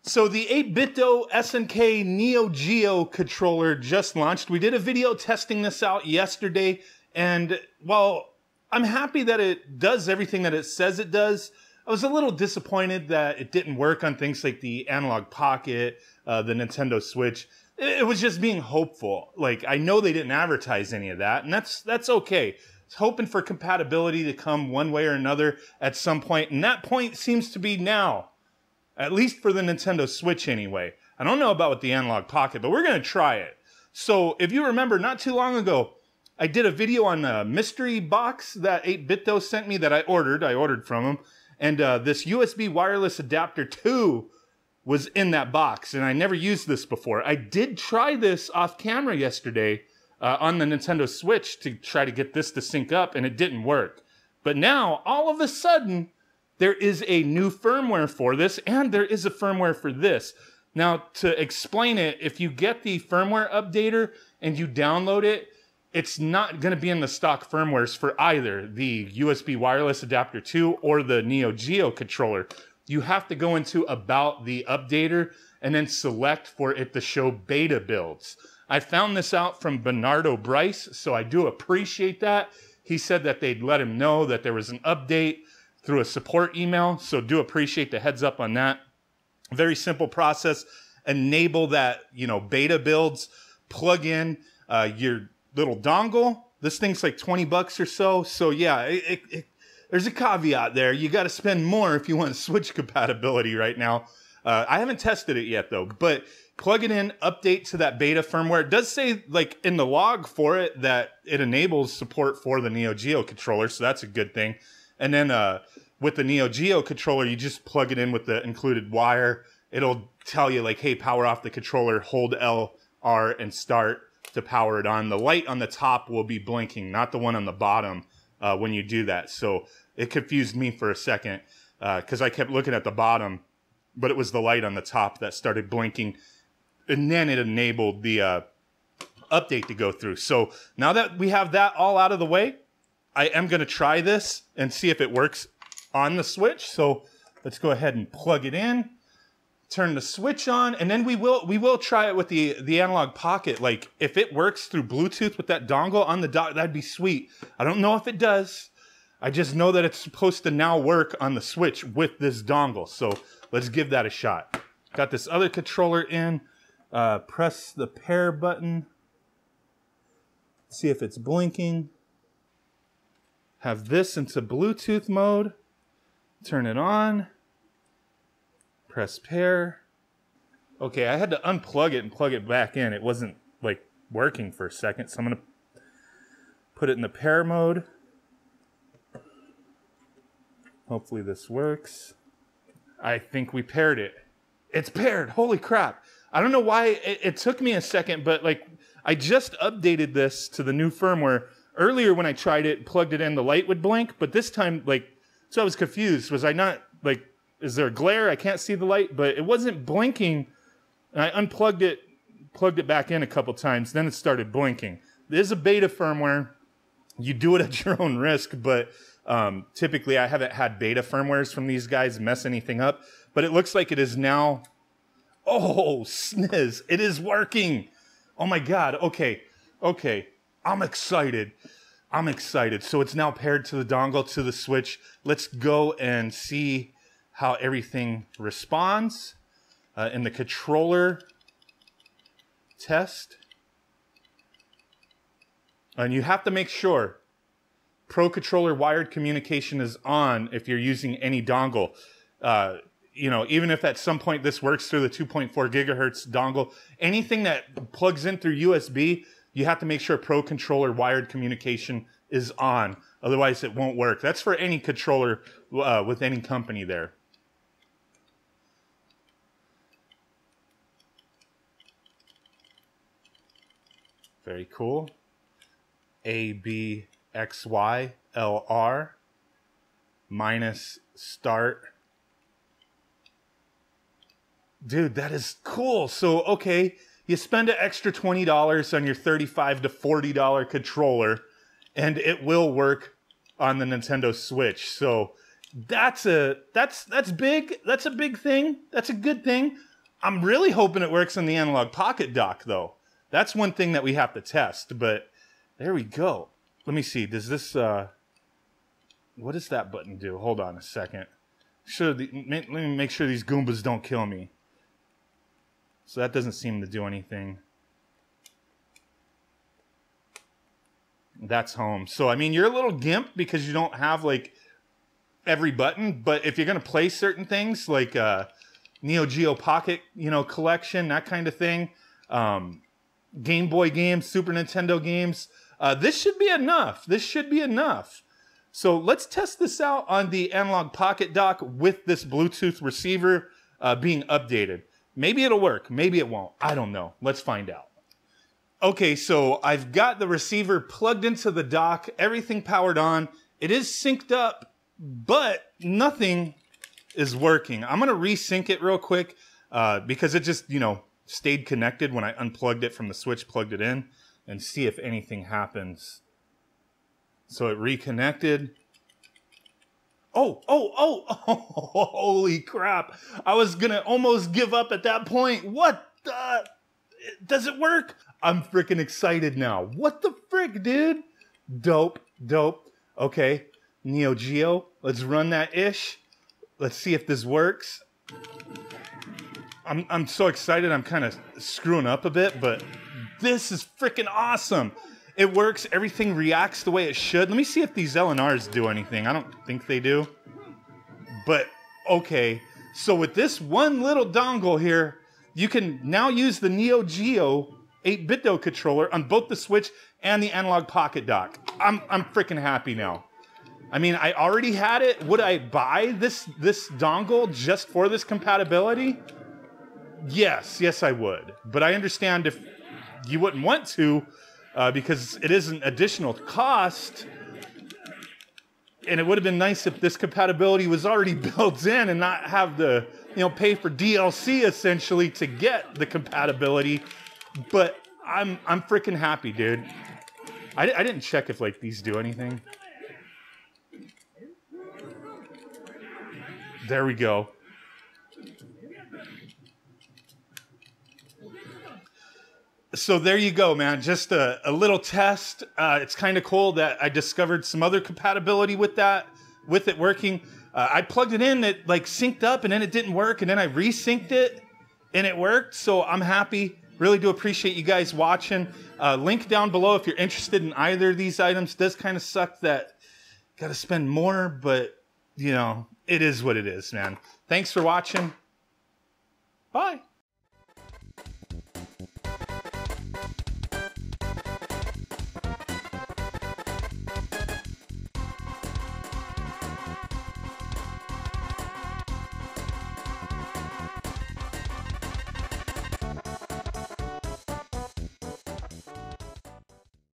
So the 8Bitdo SNK Neo Geo controller just launched. We did a video testing this out yesterday, and while I'm happy that it does everything that it says it does, I was a little disappointed that it didn't work on things like the Analogue Pocket, the Nintendo Switch. It was just being hopeful. Like, I know they didn't advertise any of that, and that's okay. It's hoping for compatibility to come one way or another at some point, and that point seems to be now. At least for the Nintendo Switch anyway. I don't know about with the Analogue Pocket, but we're going to try it. So if you remember, not too long ago, I did a video on a mystery box that 8Bitdo sent me that I ordered from them. And this USB wireless adapter 2 was in that box. And I never used this before. I did try this off camera yesterday on the Nintendo Switch to try to get this to sync up, and it didn't work. But now, all of a sudden, there is a new firmware for this, and there is a firmware for this. Now, to explain it, if you get the firmware updater and you download it, it's not going to be in the stock firmwares for either the USB wireless adapter 2 or the Neo Geo controller. You have to go into About the Updater and then select for it to show beta builds. I found this out from Bernardo Bryce, so I do appreciate that. He said that they'd let him know that there was an update through a support email, so do appreciate the heads up on that. Very simple process. Enable that, beta builds, plug in your little dongle. This thing's like 20 bucks or so. So yeah, there's a caveat there. You got to spend more if you want Switch compatibility right now. I haven't tested it yet though, but plug it in, update to that beta firmware. It does say like in the log for it that it enables support for the Neo Geo controller, so that's a good thing. And then with the Neo Geo controller, you just plug it in with the included wire. It'll tell you like, hey, power off the controller, hold L, R, and start to power it on. The light on the top will be blinking, not the one on the bottom when you do that. So it confused me for a second because I kept looking at the bottom, but it was the light on the top that started blinking. And then it enabled the update to go through. So now that we have that all out of the way, I am going to try this and see if it works on the Switch. So let's go ahead and plug it in, turn the Switch on, and then we will try it with the Analogue Pocket. Like if it works through Bluetooth with that dongle on the dock, that'd be sweet. I don't know if it does. I just know that it's supposed to now work on the Switch with this dongle. So let's give that a shot. Got this other controller in. Press the pair button. See if it's blinking. Have this into Bluetooth mode. Turn it on. Press pair. Okay, I had to unplug it and plug it back in. It wasn't like working for a second, so I'm gonna put it in the pair mode. Hopefully this works. I think we paired it. It's paired. Holy crap. I don't know why it took me a second, but like I just updated this to the new firmware. Earlier when I tried it, plugged it in, the light would blink, but this time, so I was confused. Was I not, is there a glare? I can't see the light, but it wasn't blinking. And I unplugged it, plugged it back in a couple times, then it started blinking. This is a beta firmware. You do it at your own risk, but typically I haven't had beta firmwares from these guys mess anything up, but it looks like it is now. Oh, sniz, it is working. Oh my God, okay. I'm excited. So it's now paired to the dongle, to the Switch. Let's go and see how everything responds in the controller test. And you have to make sure Pro Controller wired communication is on if you're using any dongle. Even if at some point this works through the 2.4 gigahertz dongle, anything that plugs in through USB, you have to make sure Pro Controller wired communication is on. Otherwise, it won't work. That's for any controller with any company there. Very cool. A, B, X, Y, L, R, minus start. Dude, that is cool. So, okay, you spend an extra $20 on your $35 to $40 controller, and it will work on the Nintendo Switch. So that's big. That's a big thing. That's a good thing. I'm really hoping it works on the Analogue Pocket dock, though. That's one thing that we have to test, but there we go. Let me see. Does this, what does that button do? Hold on a second. Let me make sure these Goombas don't kill me. So that doesn't seem to do anything. That's home. So, I mean, you're a little gimp because you don't have, like, every button. But if you're going to play certain things, like Neo Geo Pocket, you know, collection, that kind of thing, Game Boy games, Super Nintendo games, this should be enough. This should be enough. So let's test this out on the Analogue Pocket dock with this Bluetooth receiver being updated. Maybe it'll work. Maybe it won't. I don't know. Let's find out. Okay, so I've got the receiver plugged into the dock, everything powered on. It is synced up, but nothing is working. I'm going to resync it real quick because it just, you know, stayed connected when I unplugged it from the switch, plugged it in, and see if anything happens. So it reconnected. Oh, holy crap. I was going to almost give up at that point. What the? Does it work? I'm freaking excited now. What the frick, dude? Dope. Okay, Neo Geo. Let's run that ish. Let's see if this works. I'm so excited. I'm kind of screwing up a bit, but this is freaking awesome. It works. Everything reacts the way it should. Let me see if these LNRs do anything. I don't think they do. But, okay. So with this one little dongle here, you can now use the Neo Geo 8Bitdo controller on both the Switch and the Analogue Pocket dock. I'm freaking happy now. I mean, I already had it. Would I buy this dongle just for this compatibility? Yes, I would. But I understand if you wouldn't want to, because it is an additional cost. And it would have been nice if this compatibility was already built in and not have to, you know, pay for DLC essentially to get the compatibility. But I'm freaking happy, dude. I didn't check if like these do anything. There we go. So there you go, man. Just a little test. It's kind of cool that I discovered some other compatibility with it working. I plugged it in, it like synced up, and then it didn't work, and then I resynced it, and it worked. So I'm happy. Really do appreciate you guys watching. Link down below if you're interested in either of these items. Does kind of suck that got to spend more, but you know, it is what it is, man. Thanks for watching. Bye.